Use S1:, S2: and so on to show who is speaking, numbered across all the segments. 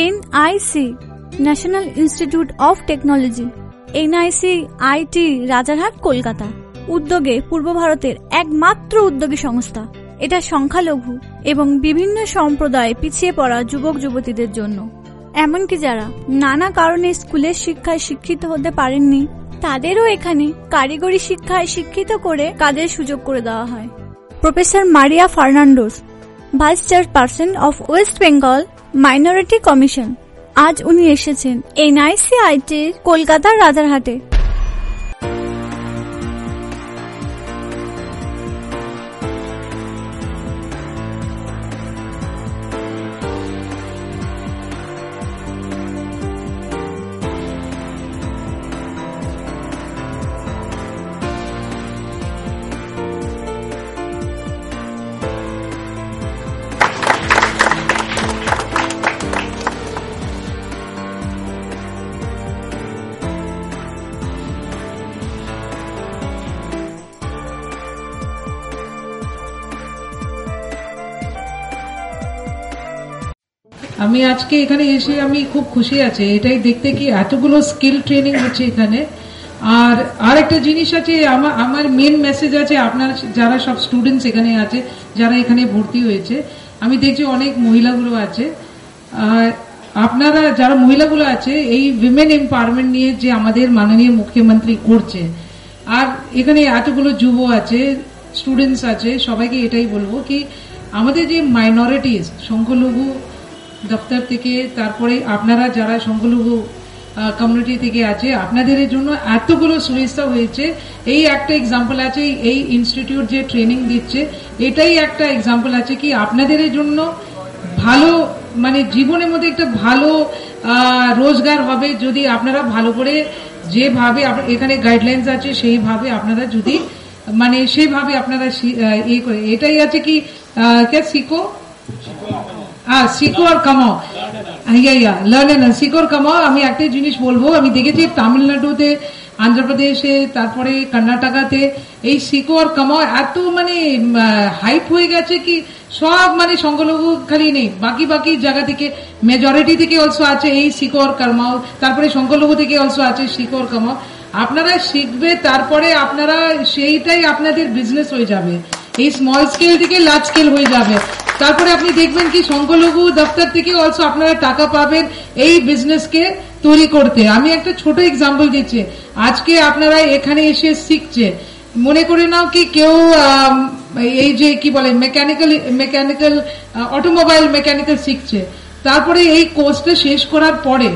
S1: NIC national institute of technology, NIC IT Rajarhat, Kolkata উদ্যোগে পূর্ব ভারতের একমাত্র উদ্যোগী সংস্থা। এটা সংখ্যালঘু এবং বিভিন্ন সম্প্রদায়ে পিছিয়ে পড়া যুবক যুবতীদের জন্য, এমনকি যারা নানা কারণে স্কুলের শিক্ষায় শিক্ষিত হতে পারেননি তাদেরও এখানে কারিগরি শিক্ষায় শিক্ষিত করে কাজের সুযোগ করে দেওয়া হয়। Professor Maria Fernandes, vice chairperson of West Bengal minority commission, আজ উনি এসেছেন NIC IT কলকাতার রাজারহাটে।
S2: আমি আজকে এখানে এসে আমি খুব খুশি আছি এটাই দেখতে কি এতগুলো স্কিল ট্রেনিং হচ্ছে এখানে। আর একটা জিনিস আছে, আমার মেন মেসেজ আছে আপনার যারা সব স্টুডেন্টস এখানে আছে, যারা এখানে ভর্তি হয়েছে, আমি দেখছি অনেক মহিলাগুলো আছে। আপনারা যারা মহিলাগুলো আছে এই উইমেন এম্পাওয়ারমেন্ট নিয়ে যে আমাদের মাননীয় মুখ্যমন্ত্রী করছে, আর এখানে এতগুলো যুব আছে, স্টুডেন্টস আছে, সবাইকে এটাই বলবো কি আমাদের যে মাইনরিটিস সংখ্যালঘু দপ্তর থেকে, তারপরে আপনারা যারা সংখ্যালঘু কমিউনিটি থেকে আছে, আপনাদের জন্য এতগুলো সুবিধা হয়েছে। এই একটা এক্সাম্পল আছে, এই ইনস্টিটিউট যে ট্রেনিং দিচ্ছে এটাই একটা এক্সাম্পল আছে কি আপনাদের জন্য ভালো মানে জীবনের মধ্যে একটা ভালো রোজগার হবে যদি আপনারা ভালো করে যেভাবে এখানে গাইডলাইন্স আছে সেইভাবে আপনারা যদি মানে সেইভাবে আপনারা ইয়ে করে, এটাই আছে কি শিখো শিখো আর কামাও, লার্ন শিখো আর কামাও। আমি একটাই জিনিস বলবো, আমি দেখেছি তামিলনাড়ুতে, আন্ধ্রপ্রদেশে, তারপরে কর্ণাটকাতে এই শিখো আর কামাও এত মানে হাইপ হয়ে গেছে কি সব মানে সংখ্যালঘু খালি নেই, বাকি জায়গা থেকে মেজরিটি থেকে অলসো আছে এই শিখো আর কামাও, তারপরে সংখ্যালঘু থেকে অলসো আছে শিখো আর কামাও। আপনারা শিখবে, তারপরে আপনারা সেইটাই আপনাদের বিজনেস হয়ে যাবে, এই স্মল স্কেল থেকে লার্জ স্কেল হয়ে যাবে। তারপরে আপনি দেখবেন কি সংখ্যালঘু দপ্তর থেকে অলসো আপনারা টাকা পাবেন এই বিজনেসকে তৈরি করতে। আমি একটা ছোট এক্সাম্পল দিচ্ছি, আজকে আপনারা এখানে এসে শিখছে, মনে করে নাও কি কেউ এই যে কি বলে মেকানিক্যাল অটোমোবাইল মেকানিক্যাল শিখছে, তারপরে এই কোর্সটা শেষ করার পরে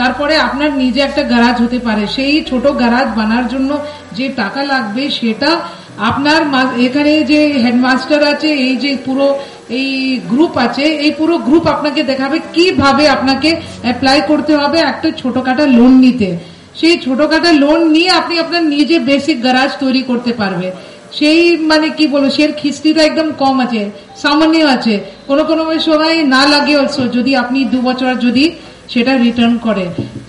S2: তারপরে আপনার নিজে একটা গ্যারাজ হতে পারে, সেই ছোট গ্যারাজ বানার জন্য যে টাকা লাগবে সেটা আপনার এখানে যে হেডমাস্টার আছে, এই যে পুরো এই গ্রুপ আছে, এই পুরো গ্রুপ আপনাকে দেখাবে কিভাবে আপনাকে অ্যাপ্লাই করতে হবে একটা ছোটখাটো লোন নিতে। সেই ছোটখাটো লোন নিয়ে আপনি আপনার নিজে বেসিক গ্যারাজ তৈরি করতে পারবে। সেই মানে কি বলবো, সেই খিস্তিটা একদম কম আছে, সামান্য আছে, কোনো সময় না লাগে অলসো যদি আপনি 2 বছর যদি সেটা রিটার্ন করে,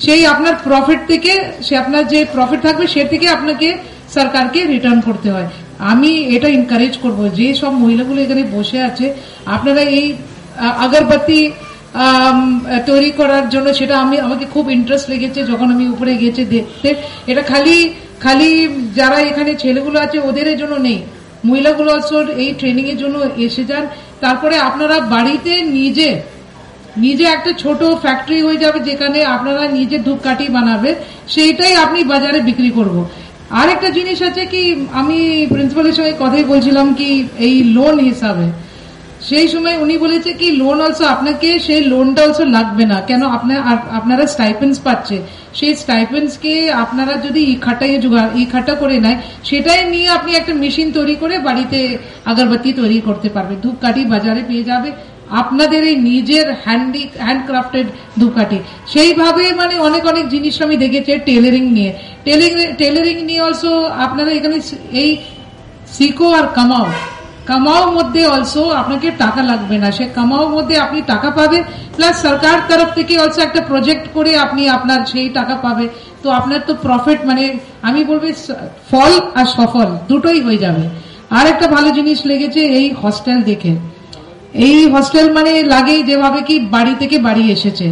S2: সেই আপনার প্রফিট থেকে সে আপনার যে প্রফিট থাকবে সে থেকে আপনাকে সরকারকে রিটার্ন করতে হয়। আমি এটা এনকারেজ করব যে সব মহিলাগুলো এখানে বসে আছে, আপনারা এই আগরবাতি তৈরি করার জন্য, সেটা আমাকে খুব ইন্টারেস্ট লেগেছে যখন আমি উপরে গেছি দেখতে। এটা খালি যারা এখানে ছেলেগুলো আছে ওদের জন্য নেই, মহিলাগুলো অলসো এই ট্রেনিং এর জন্য এসে যান। তারপরে আপনারা বাড়িতে নিজে একটা ছোট ফ্যাক্টরি হয়ে যাবে যেখানে আপনারা নিজে ধূপকাঠি বানাবে, সেইটাই আপনি বাজারে বিক্রি করব। আর একটা জিনিস আছে কি, আমি প্রিন্সিপালের সঙ্গে কথাই বলছিলাম কি এই লোন হিসাবে, সেই সময় উনি বলেছে কি লোন অলসো আপনাকে সেই লোনটা অলসো লাগবে না, কেন আপনারা স্টাইপেন্ডস পাচ্ছে, সেই স্টাইপেন্ডস কে আপনারা যদি ইকট্ঠা করে নেয়, সেটাই নিয়ে আপনি একটা মেশিন তৈরি করে বাড়িতে আগরবাতি তৈরি করতে পারবে, ধূপকাঠি বাজারে পেয়ে যাবে আপনাদের এই নিজের হ্যান্ডক্রাফটেড ধূপকাঠি। সেইভাবে মানে অনেক জিনিস আমি দেখেছি টেলারিং নিয়ে অলসো আপনারা এখানে এই শিখো আর কামাও মধ্যে অলসো আপনাকে টাকা লাগবে না, সে কামাও মধ্যে আপনি টাকা পাবে, প্লাস সরকার তরফ থেকে অলসো একটা প্রজেক্ট করে আপনি আপনার সেই টাকা পাবে। তো আপনার তো প্রফিট মানে আমি বলবো ফল আর সফল দুটোই হয়ে যাবে। আর একটা ভালো জিনিস লেগেছে এই হস্টেল দেখে, এই হস্টেল মানে লাগে যেভাবে কি বাড়ি থেকে বাড়ি এসেছে,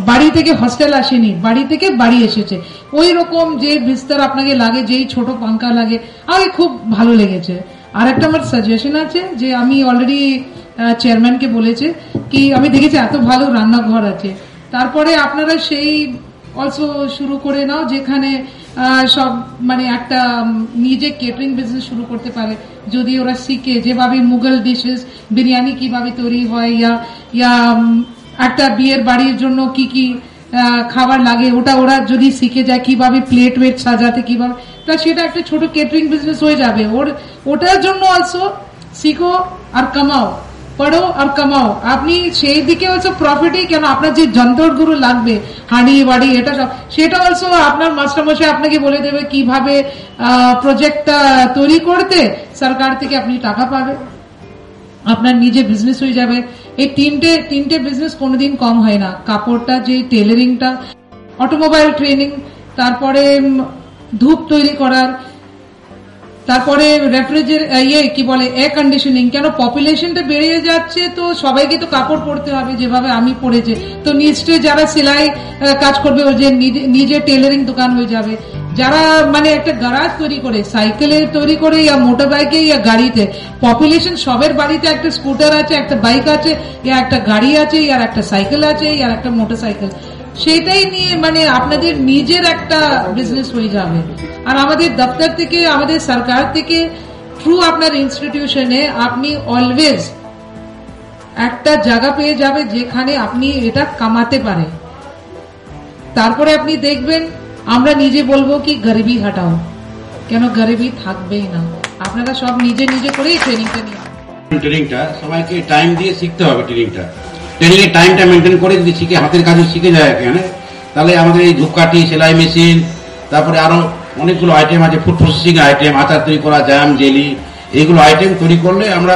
S2: বাড়ি থেকে হস্টেল আসেনি, বাড়ি থেকে বাড়ি এসেছে। ওই রকম যে বিস্তার আপনাকে লাগে, যেই ছোট পাঙ্খা লাগে, আমাকে খুব ভালো লেগেছে। আর একটা আমার সাজেশন আছে যে আমি অলরেডি চেয়ারম্যানকে বলেছে কি আমি দেখেছি এত ভালো রান্নাঘর আছে, তারপরে আপনারা সেই অলসো শুরু করে নাও যেখানে সব মানে একটা নিজে কেটারিং বিজনেস শুরু করতে পারে যদি ওরা শিখে যেভাবে মুঘল ডিশেস বিরিয়ানি কিভাবে তৈরি হয়, ইয়া একটা বিয়ের বাড়ির জন্য কি কি খাবার লাগে ওটা ওরা যদি শিখে যায় কিভাবে প্লেট ওয়েট সাজাতে কিভাবে, তা সেটা একটা ছোট কেটারিং বিজনেস হয়ে যাবে। ওটার জন্য অলসো শিখো আর কামাও, পড়ো আর কামাও। আপনি সেই দিকে অলসো প্রফিটই কেন, আপনার যে যন্ত্রগুলো লাগবে হাঁড়ি বাড়ি এটা সব, সেটা অলসো আপনার মাস্টারমশাই আপনাকে বলে দেবে কিভাবে প্রজেক্টটা তৈরি করতে, সরকার থেকে আপনি টাকা পাবে, আপনার নিজে বিজনেস হয়ে যাবে। এই তিনটে বিজনেস কোনোদিন কম হয় না, কাপড়টা যে টেলারিংটা, অটোমোবাইল ট্রেনিং, তারপরে ধূপ তৈরি করার, তারপরে কি বলে এয়ার কন্ডিশনিং, কেন পপুলেশনটা বেড়ে যাচ্ছে তো সবাইকে তো কাপড় পরতে হবে যেভাবে আমি পরেছে, তো নিশ্চয়ই যারা সেলাই কাজ করবে ও যে নিজে টেলারিং দোকান হয়ে যাবে, যারা মানে একটা গ্যারাজ তৈরি করে সাইকেলে তৈরি করে ইয়া মোটর বাইকে ইয়া গাড়িতে, পপুলেশন সবের বাড়িতে একটা স্কুটার আছে, একটা বাইক আছে, ইয়া একটা গাড়ি আছে, ইয়ার একটা সাইকেল আছে, ইয়ার একটা মোটর সাইকেল, সেটাই নিয়ে মানে আপনাদের নিজের একটা বিজনেস হয়ে যাবে। আর আমাদের দপ্তর থেকে আমাদের সরকার থেকে থ্রু আপনার ইনস্টিটিউশনে আপনি অলওয়েজ একটা জায়গা পেয়ে যাবে যেখানে আপনি এটা কামাতে পারে। তারপরে আপনি দেখবেন আমরা নিজে বলবো কি গরিবি হটাও, কেন গরিবি থাকবেই না, আপনারা সব নিজে নিজে করেই ট্রেনিংটা নিয়ে।
S3: ট্রেনিংটা সবাইকে টাইম দিয়ে শিখতে হবে। ট্রেনিং এর টাইমটা মেনটেন করে যদি শিখে হাতের কাজে শিখে যায় এখানে, তাহলে আমাদের এই ধূপকাঠি, সেলাই মেশিন, তারপরে আরো অনেকগুলো আইটেম আছে, ফুড প্রসেসিং আইটেম, আচার তৈরি করা, জ্যাম, জেলি, এইগুলো আইটেম তৈরি করলে আমরা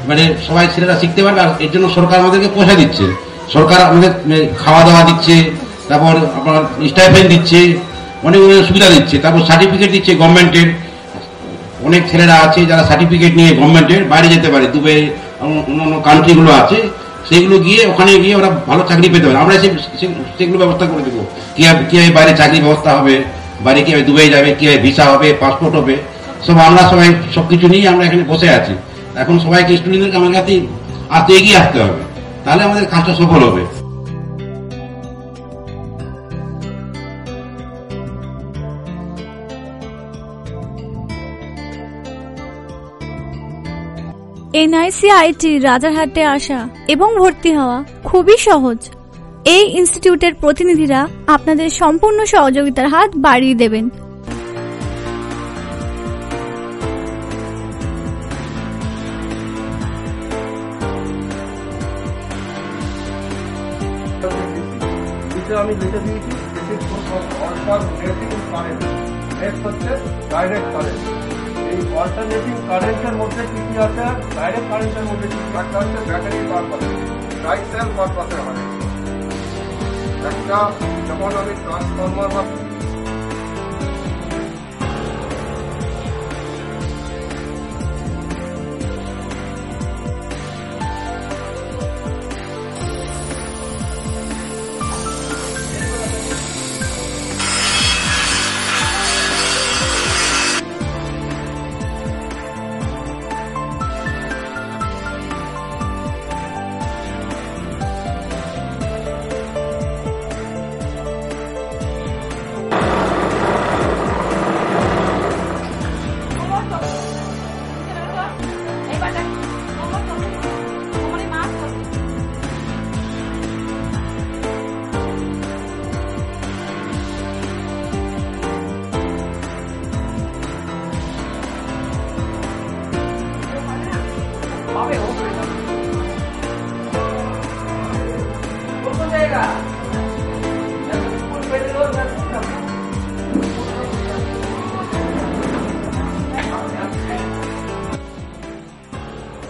S3: মানে সবাই ছেলেরা শিখতে পারবে। আর এর জন্য সরকার আমাদেরকে পয়সা দিচ্ছে, সরকার আমাদের খাওয়া দাওয়া দিচ্ছে, তারপর আপনার স্টাইপেন্ড দিচ্ছে, অনেক সুবিধা দিচ্ছে, তারপর সার্টিফিকেট দিচ্ছে গভর্নমেন্টের। অনেক ছেলেরা আছে যারা সার্টিফিকেট নিয়ে গভর্নমেন্টের বাইরে যেতে পারে, দুবাই অন্যান্য কান্ট্রিগুলো আছে, সেগুলো গিয়ে ওখানে গিয়ে ওরা ভালো চাকরি পেতে পারে। আমরা সেগুলো ব্যবস্থা করে দেবো, কিভাবে বাইরে চাকরি ব্যবস্থা হবে, বাইরে কিভাবে দুবাই যাবে, কিভাবে ভিসা হবে, পাসপোর্ট হবে, সব আমরা সবাই সবকিছু নিয়ে আমরা এখানে বসে আছি। এখন সবাইকে স্টুডেন্টদেরকে আমার কাছে এগিয়ে আসতে হবে, তাহলে আমাদের কাজটা সফল হবে।
S1: NICIT রাজারহাটে আসা এবং ভর্তি হওয়া খুবই সহজ। এই ইনস্টিটিউটের প্রতিনিধিরা আপনাদের সম্পূর্ণ সহযোগিতার হাত বাড়িয়ে দেবেন।
S4: আমি লিখে দিয়েছি অল্টারনেটিং কারেন্ট, নেক্সট হচ্ছে ডাইরেক্ট কারেন্ট। এই অল্টারনেটিং কারেন্টের মধ্যে কি কি আছে, ডাইরেক্ট কারেন্টের মধ্যে কি কি একটা হচ্ছে ব্যাটারি পারপাসে, রাইট সেল পারপাসে হয় একটা, যেমন আমি ট্রান্সফরমার বা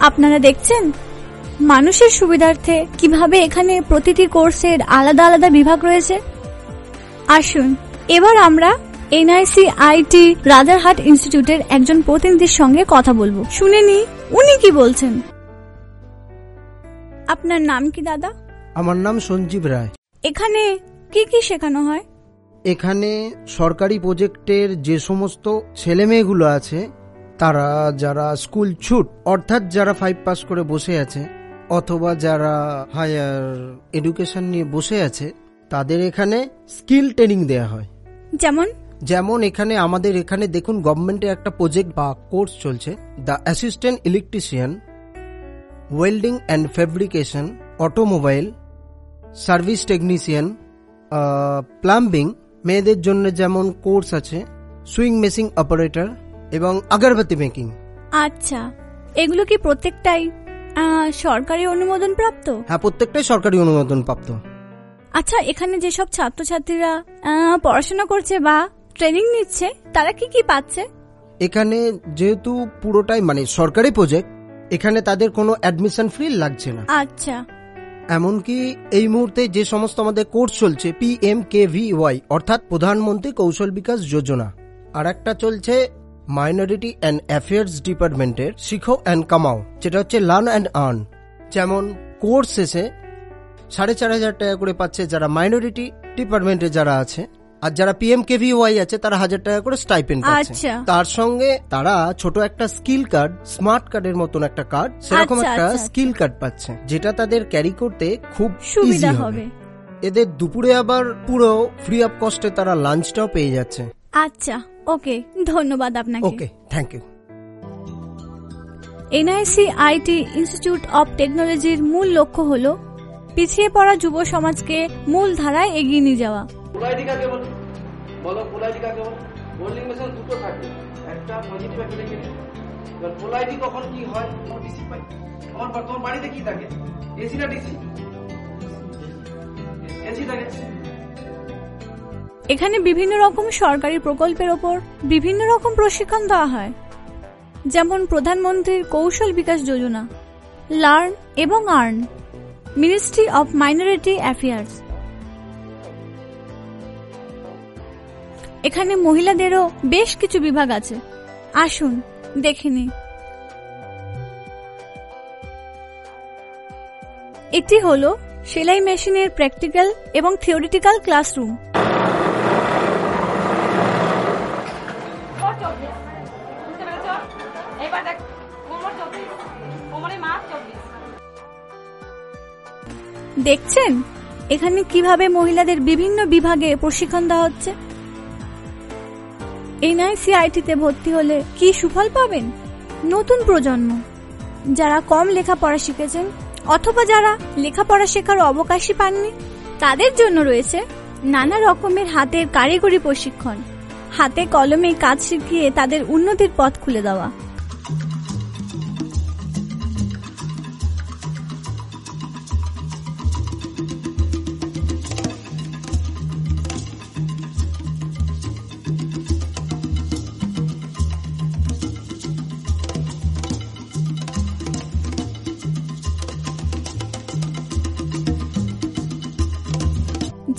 S1: আপনারা দেখছেন মানুষের সুবিধার্থে কিভাবে এখানে প্রতিটি কোর্সের আলাদা আলাদা বিভাগ রয়েছে। আসুন এবার আমরা NICIT রাজারহাট ইনস্টিটিউটের একজন প্রতিনিধির সঙ্গে কথা বলবো, শুনে নি উনি কি বলছেন। আপনার নাম কি দাদা?
S5: আমার নাম সঞ্জীব রায়।
S1: এখানে কি কি শেখানো হয়?
S5: এখানে সরকারি প্রজেক্টের যে সমস্ত ছেলে মেয়েগুলো আছে, তারা যারা স্কুল ছুট অর্থাৎ যারা 5 পাস করে বসে আছে অথবা যারা হায়ার এডুকেশন নিয়ে বসে আছে, তাদের এখানে স্কিল ট্রেনিং দেয়া হয়।
S1: যেমন
S5: এখানে আমাদের এখানে দেখুন, গভর্নমেন্টের একটা প্রজেক্ট বা কোর্স চলছে, the assistant electrician, welding and fabrication, automobile, service technician, plumbing. মেয়েদের জন্য যেমন কোর্স আছে সুইং মেশিন অপারেটর এবং আগরবাতি মেকিং।
S1: আচ্ছা, এগুলো কি প্রত্যেকটাই সরকারি অনুমোদন প্রাপ্ত?
S5: হ্যাঁ, প্রত্যেকটাই সরকারি অনুমোদন প্রাপ্ত।
S1: আচ্ছা, এখানে যেসব ছাত্রছাত্রীরা পড়াশোনা করছে বা ট্রেনিং নিচ্ছে, তারা কি কি পাচ্ছে?
S5: এখানে যেহেতু পুরোটাই সরকারি প্রজেক্ট, এখানে তাদের কোনো অ্যাডমিশন ফি লাগছে না।
S1: আচ্ছা,
S5: এমনকি এই মুহূর্তে যে সমস্ত আমাদের কোর্স চলছে PMKVY অর্থাৎ প্রধানমন্ত্রী কৌশল বিকাশ যোজনা, আর একটা চলছে মাইনরিটি অ্যান্ড অ্যাফেয়ার্স ডিপার্টমেন্টের শিখো অ্যান্ড কামাও, যেটা হচ্ছে লার্ন অ্যান্ড আর্ন। যেমন কোর্স শেষে 4,500 টাকা করে পাচ্ছে যারা মাইনরিটি ডিপার্টমেন্টে যারা আছে, আর যারা PMKVY আছে তারা 1,000 টাকা করে স্টাইপেন্ড পাচ্ছে। তার সঙ্গে তারা ছোট একটা স্কিল কার্ড, স্মার্ট কার্ডের মতন একটা কার্ড, সেরকম একটা স্কিল কার্ড পাচ্ছে, যেটা তাদের ক্যারি করতে খুব সুবিধা হবে। এদের দুপুরে আবার পুরো ফ্রি অফ কস্টে তারা লাঞ্চটাও পেয়ে যাচ্ছে।
S1: আচ্ছা, ওকে, ধন্যবাদ আপনাকে।
S5: Okay, thank you.
S1: NIC IT institute of টেকনোলজির মূল লক্ষ্য হলো পিছিয়ে পড়া যুব সমাজকে মূল ধারায় এগিয়ে নিয়ে যাওয়া।
S6: পোলারিটি কাকে বলে? বলো, পোলারিটি কাকে বলে? হোল্ডিং মেশিন দুটো থাকে, একটা পজিটিভ একটা নেগেটিভ। এবার পোলারিটি কখন কি হয়? ডিসি পাই। তোমার বাড়িতে কি থাকে? এসি না ডিসি? এসি থাকে।
S1: এখানে বিভিন্ন রকম সরকারি প্রকল্পের ওপর বিভিন্ন রকম প্রশিক্ষণ দেওয়া হয়, যেমন প্রধানমন্ত্রীর কৌশল বিকাশ যোজনা, লার্ন এবং earn, ministry of minority affairs. এখানে মহিলাদেরও বেশ কিছু বিভাগ আছে, আসুন দেখে নিই। এটি হলো সেলাই মেশিনের প্র্যাকটিক্যাল এবং থিওরিটিক্যাল ক্লাসরুম। দেখছেন এখানে কিভাবে মহিলাদের বিভিন্ন বিভাগে প্রশিক্ষণ দেওয়া হচ্ছে। NIC IT-তে ভর্তি হলে কি সুফল পাবেন? নতুন প্রজন্ম যারা কম লেখাপড়া শিখেছেন অথবা যারা লেখাপড়া শেখার অবকাশই পাননি, তাদের জন্য রয়েছে নানা রকমের হাতের কারিগরি প্রশিক্ষণ, হাতে কলমে কাজ শিখিয়ে তাদের উন্নতির পথ খুলে দেওয়া।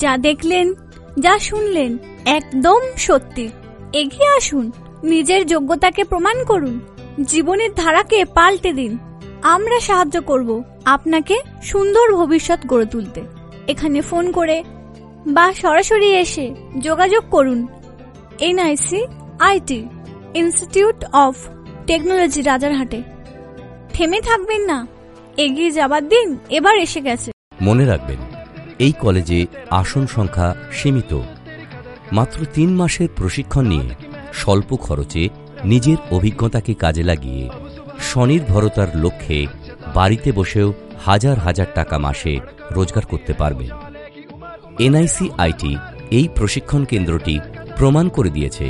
S1: যা দেখলেন, যা শুনলেন একদম সত্যি। এগিয়ে আসুন, নিজের যোগ্যতাকে প্রমাণ করুন, জীবনের ধারাকে পাল্টে দিন। আমরা সাহায্য করব আপনাকে সুন্দর ভবিষ্যৎ গড়ে তুলতে। এখানে ফোন করে বা সরাসরি এসে যোগাযোগ করুন। NIC IT institute of technology, রাজারহাটে। থেমে থাকবেন না, এগিয়ে যাবার দিন এবার এসে গেছে।
S7: মনে রাখবেন, এই কলেজে আসন সংখ্যা সীমিত। মাত্র 3 মাসের প্রশিক্ষণ নিয়ে স্বল্প খরচে নিজের অভিজ্ঞতাকে কাজে লাগিয়ে স্বনির্ভরতার লক্ষ্যে বাড়িতে বসেও হাজার হাজার টাকা মাসে রোজগার করতে পারবেন। NIC IT এই প্রশিক্ষণ কেন্দ্রটি প্রমাণ করে দিয়েছে,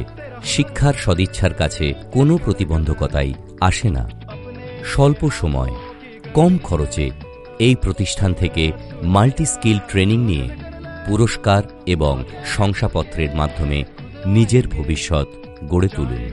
S7: শিক্ষার সদিচ্ছার কাছে কোনো প্রতিবন্ধকতাই আসে না। স্বল্প সময়, কম খরচে এই প্রতিষ্ঠান থেকে মাল্টি স্কিল ট্রেনিং নিয়ে পুরস্কার এবং শংসাপত্রের মাধ্যমে নিজের ভবিষ্যৎ গড়ে তুলুন।